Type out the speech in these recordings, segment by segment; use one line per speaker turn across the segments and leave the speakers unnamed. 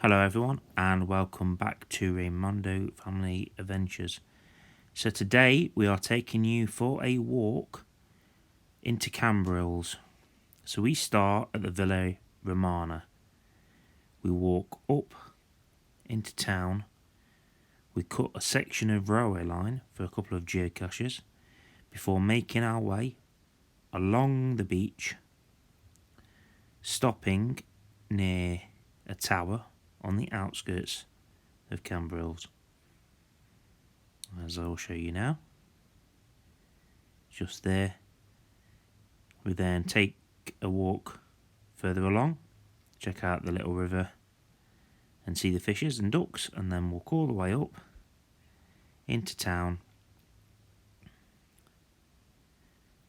Hello everyone and welcome back to Raymondo Family Adventures. So today we are taking you for a walk into Cambrils. So we start at the Villa Romana. We walk up into town. We cut a section of railway line for a couple of geocaches before making our way along the beach, stopping near a tower on the outskirts of Cambrils, as I will show you now. Just there. We then take a walk further along, check out the little river and see the fishes and ducks, and then walk all the way up into town,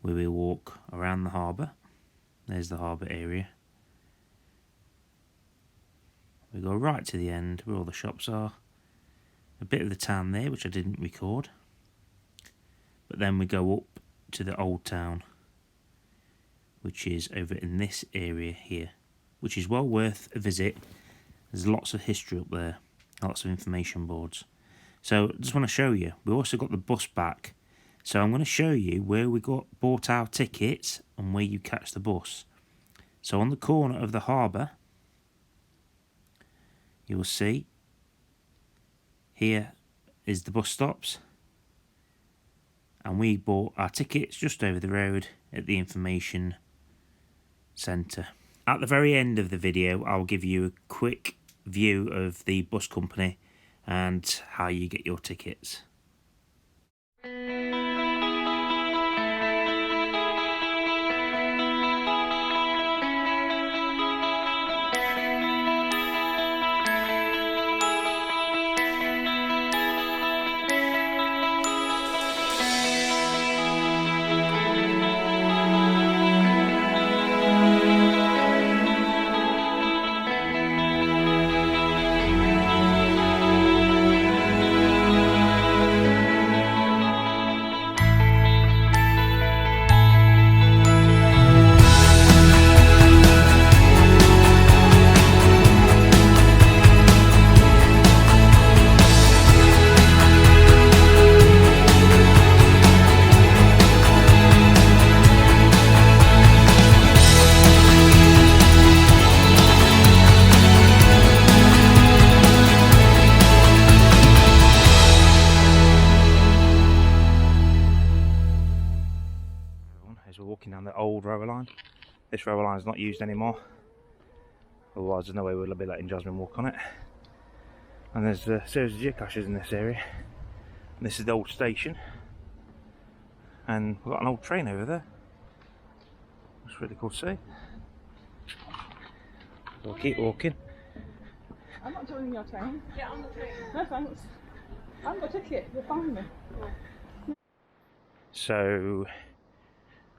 where we walk around the harbour. There's the harbour area. We go right to the end where all the shops are. A bit of the town there, which I didn't record. But then we go up to the old town, which is over in this area here, which is well worth a visit. There's lots of history up there, lots of information boards. So I just want to show you, we also got the bus back. So I'm going to show you where we bought our tickets and where you catch the bus. So on the corner of the harbour, you will see here is the bus stops, and we bought our tickets just over the road at the information centre. At the very end of the video I'll give you a quick view of the bus company and how you get your tickets. As we're walking down the old railway line. This railway line is not used anymore, otherwise there's no way we'll be letting Jasmine walk on it. And there's a series of geocaches in this area, and this is the old station, and we've got an old train over there. It's really cool to see. We'll keep walking.
I'm not joining your train. Get on the train. No thanks. I haven't got a ticket, you'll find me.
So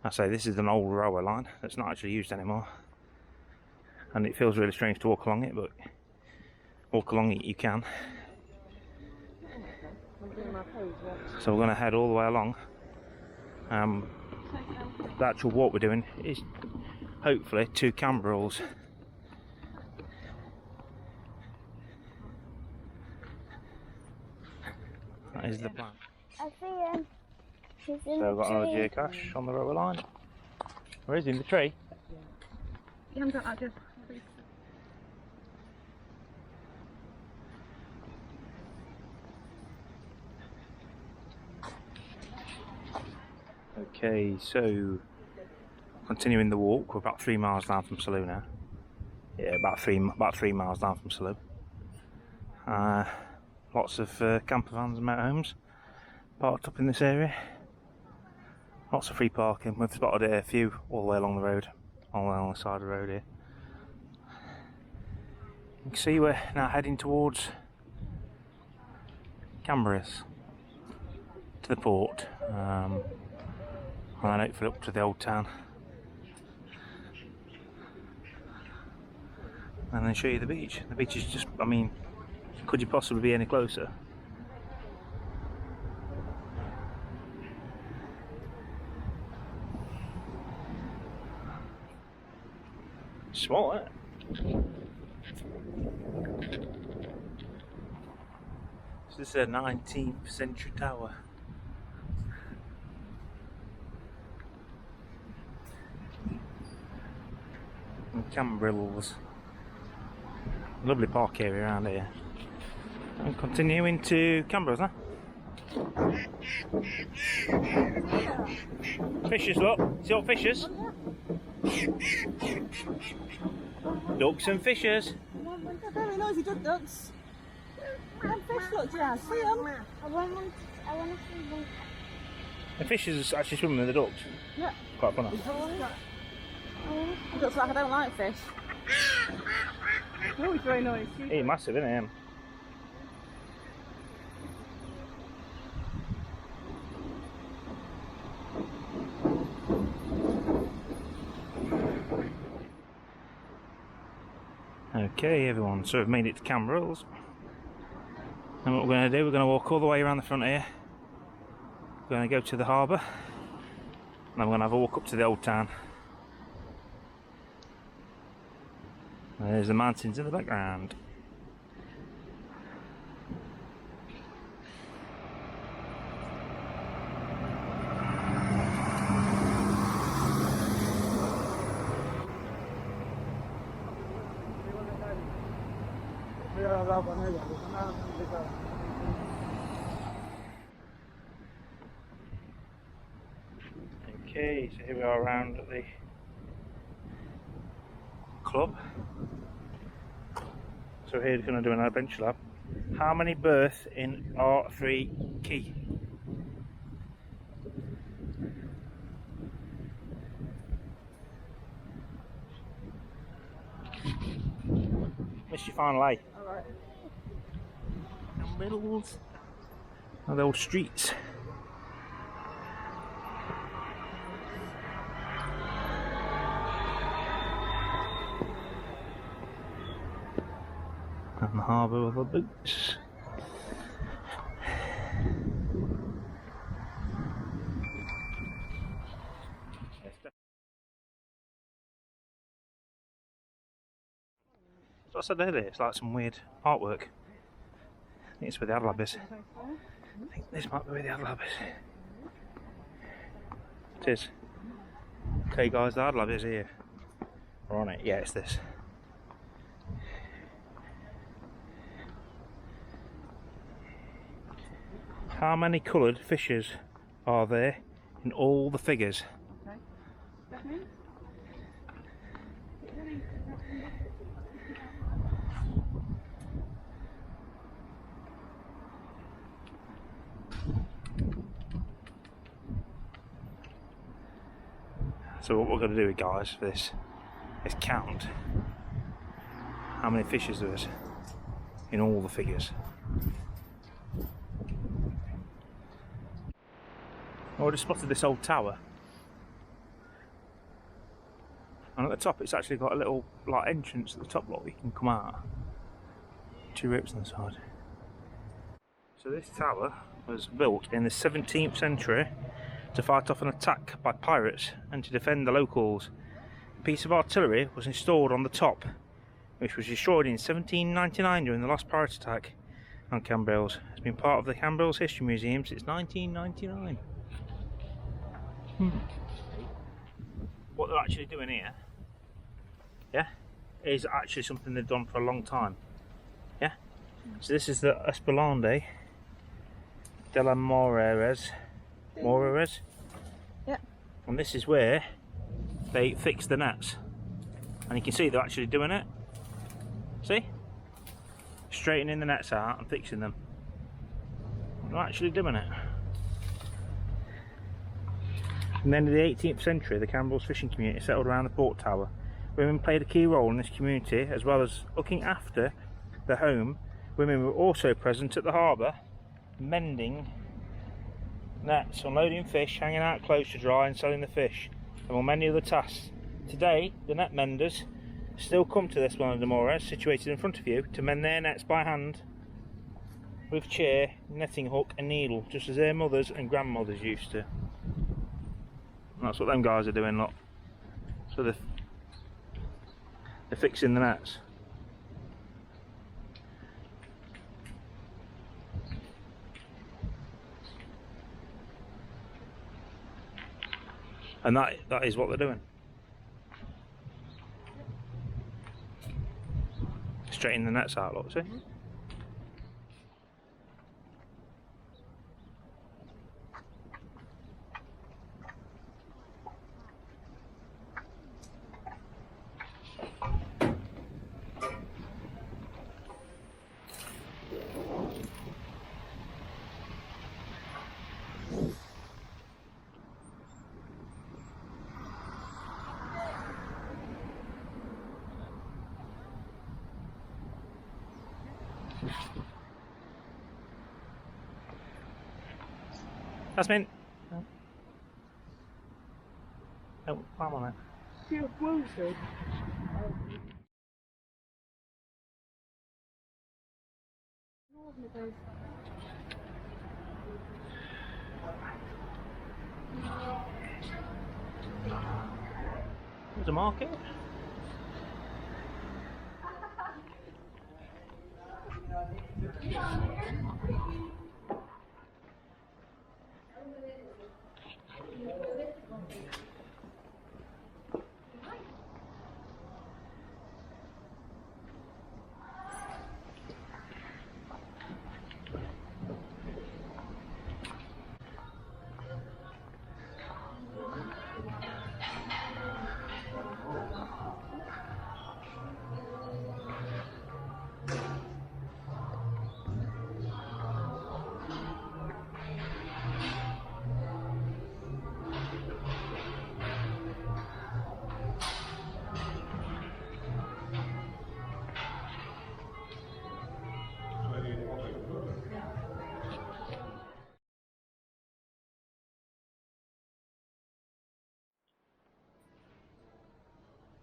I say this is an old railway line that's not actually used anymore, and it feels really strange to walk along it, but walk along it you can. So we're going to head all the way along. The actual walk we're doing is hopefully to Cambrils. That is the plan.
I see him. He's in
So we've got
the
another
tree.
geocache on the railway line. Where is he? In the tree?
You haven't got that, just.
Okay, so continuing the walk, we're about 3 miles down from Salou now. Yeah, about three miles down from Salou. Lots of camper vans and motorhomes parked up in this area. Lots of free parking. We've spotted a few all the way along the road, all the way along the side of the road here. You can see we're now heading towards Cambrils, to the port, and then hopefully up to the old town, and then show you the beach. The beach is just, I mean, could you possibly be any closer? Small, isn't it? So this is a 19th century tower. And Cambrils. Lovely park area around here. And continuing to Cambrils, huh? Fishes, look. See what fishes? Ducks and fishes.
Very noisy ducks. And fish, look, yeah, see them?
I want to see them.
The fishes actually swimming with the ducks.
Yeah.
Quite funny.
It looks like I don't like fish. Oh, it's very noisy.
He's massive, isn't he? Okay everyone, so we've made it to Cambrils. And what we're going to do, we're going to walk all the way around the front here. We're going to go to the harbour. And then we're going to have a walk up to the old town. And there's the mountains in the background. Okay, so here we are around at the club. So here we're going to do an adventure lab. How many berths in R3 key? Missed your final A.
Alright.
Cambrils. And the old streets. And the harbour with the boats. So I said earlier, it's like some weird artwork. I think it's where the ad lab is. I think this might be where the ad lab is. It is. Okay guys, the ad lab is here. We're on it. Yeah, it's this. How many coloured fishes are there in all the figures?
Okay.
So what we're going to do, guys, for this is count how many fishes there is in all the figures. I just spotted this old tower, and at the top it's actually got a little like entrance at the top where you can come out. 2 ropes on the side. So this tower was built in the 17th century to fight off an attack by pirates and to defend the locals. A piece of artillery was installed on the top, which was destroyed in 1799 during the last pirate attack on Cambrils. It's been part of the Cambrils History Museum since 1999. What they're actually doing here, yeah, is actually something they've done for a long time. Yeah. So this is the Esplanade de la Moreres.
Yeah.
And this is where they fix the nets. And you can see they're actually doing it. See? Straightening the nets out and fixing them. They're actually doing it. In the end of the 18th century, the Cambrils fishing community settled around the port tower. Women played a key role in this community, as well as looking after the home. Women were also present at the harbour, mending nets, unloading fish, hanging out clothes to dry and selling the fish, among many other tasks. Today, the net menders still come to this Plana Coach, situated in front of you, to mend their nets by hand, with chair, netting hook and needle, just as their mothers and grandmothers used to. And that's what them guys are doing, look. So they're fixing the nets. And that is what they're doing. Straighten the nets out, look, see? Jasmine. No, climb on it.
Feel wounded.
There's a market.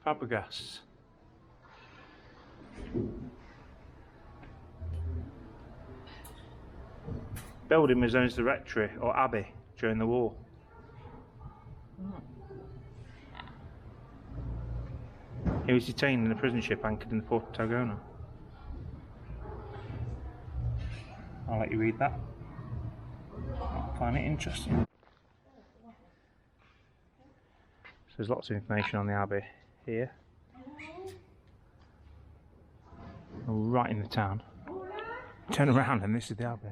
Fabregas. Building was known as the rectory or abbey during the war. He was detained in a prison ship anchored in the port of Tarragona. I'll let you read that. I find it interesting. So there's lots of information on the abbey here. Right in the town. Turn around and this is the abbey.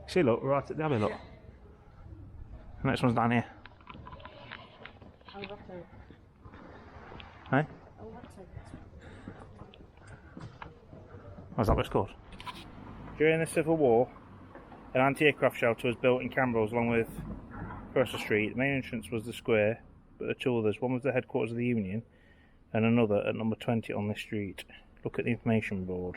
See, look, right at the abbey, look. The next one's down here. Hey? What's that what it's called? During the Civil War, an anti-aircraft shelter was built in Cambrils along with across the street. The main entrance was the square, but there are two others. One was the headquarters of the Union and another at number 20 on this street. Look at the information board.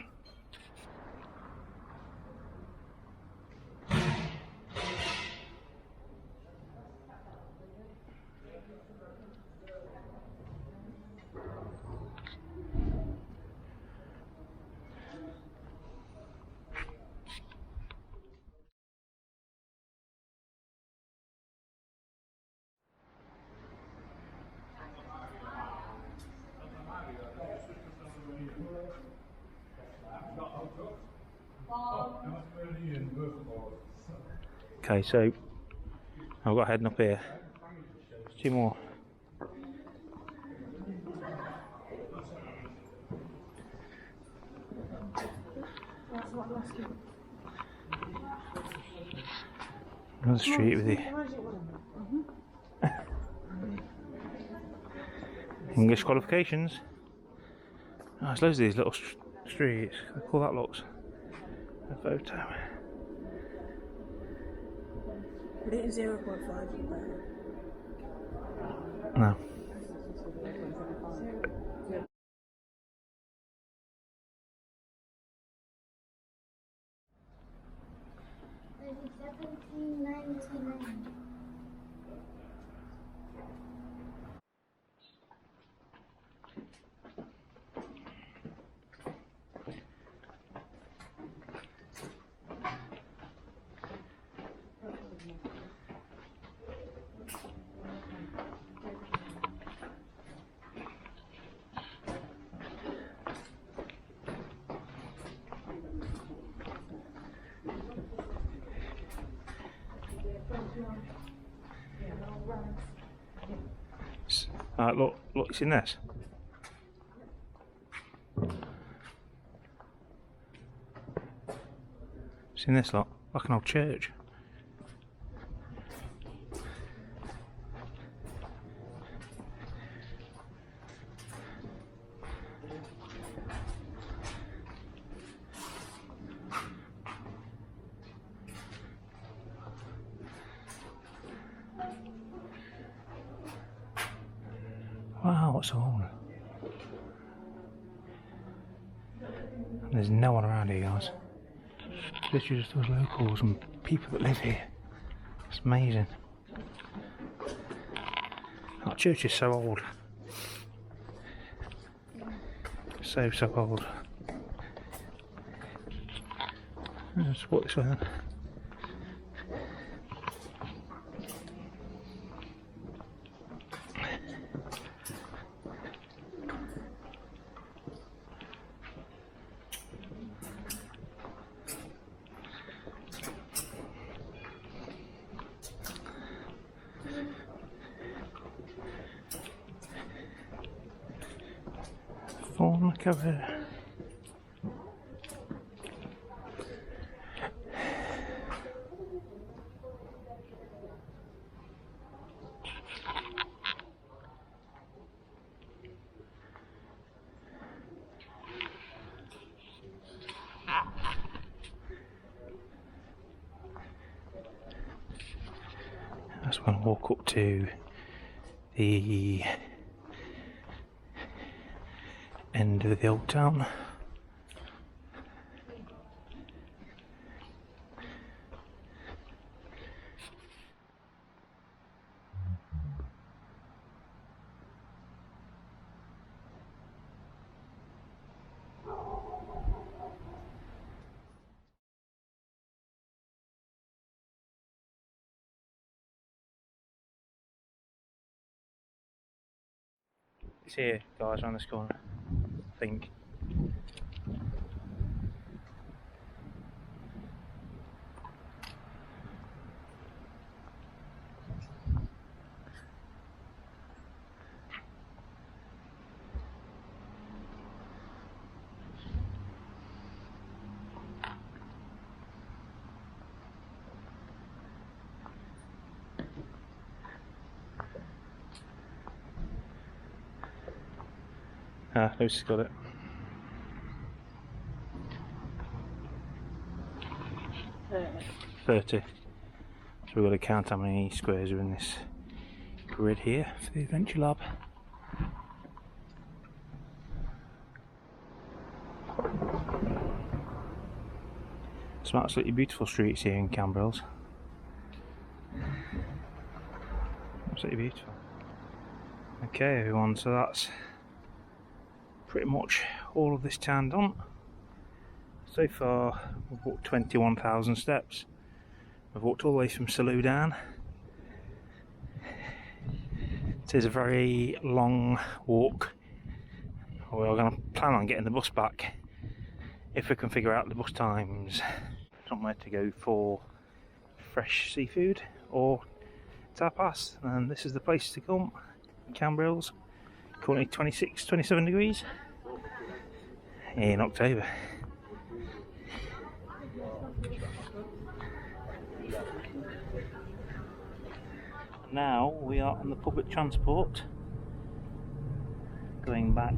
Okay, so I've got heading up here. Two more. Another street with the English qualifications. Oh, there's loads of these little streets. How cool that looks. A photo.
Put it in 0.5.
No. Alright, look, you seen this? Seen this lot? Like an old church. Wow, what's old? There's no one around here, guys. It's literally just those locals and people that live here. It's amazing. That church is so old. So old. Let's walk this way then. Plana Coach. I just want to walk up to the end of the old town. It's here, guys, around this corner, I think. Ah, Lucy's got it. $30. So we've got to count how many squares are in this grid here for the Adventure Lab. Some absolutely beautiful streets here in Cambrils. Absolutely beautiful. Okay everyone, so that's pretty much all of this town done. So far we've walked 21,000 steps. We've walked all the way from Salou down. It is a very long walk. We're going to plan on getting the bus back if we can figure out the bus times. Somewhere to go for fresh seafood or tapas, and this is the place to come. Cambrils, currently 26, 27 degrees in October. Now we are on the public transport going back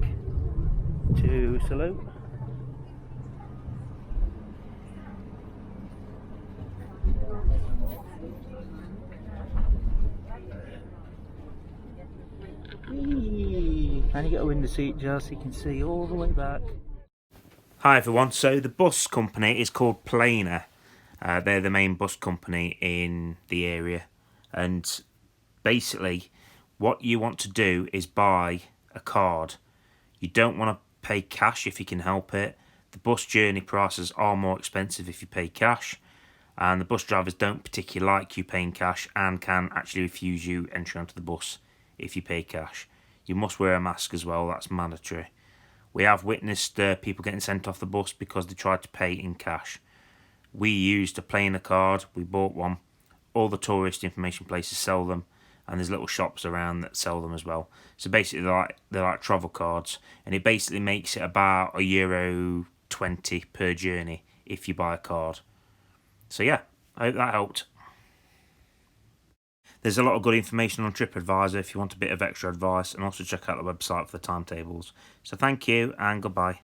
to Salou. And you get a window seat just so you can see all the way back. Hi everyone, so the bus company is called Plana. They're the main bus company in the area, and basically what you want to do is buy a card. You don't want to pay cash if you can help it. The bus journey prices are more expensive if you pay cash, and the bus drivers don't particularly like you paying cash and can actually refuse you entry onto the bus if you pay cash. You must wear a mask as well, that's mandatory. We have witnessed people getting sent off the bus because they tried to pay in cash. We used a Plana card, we bought one. All the tourist information places sell them, and there's little shops around that sell them as well. So basically they're like travel cards, and it basically makes it about €1.20 per journey if you buy a card. So yeah, I hope that helped. There's a lot of good information on TripAdvisor if you want a bit of extra advice, and also check out the website for the timetables. So thank you and goodbye.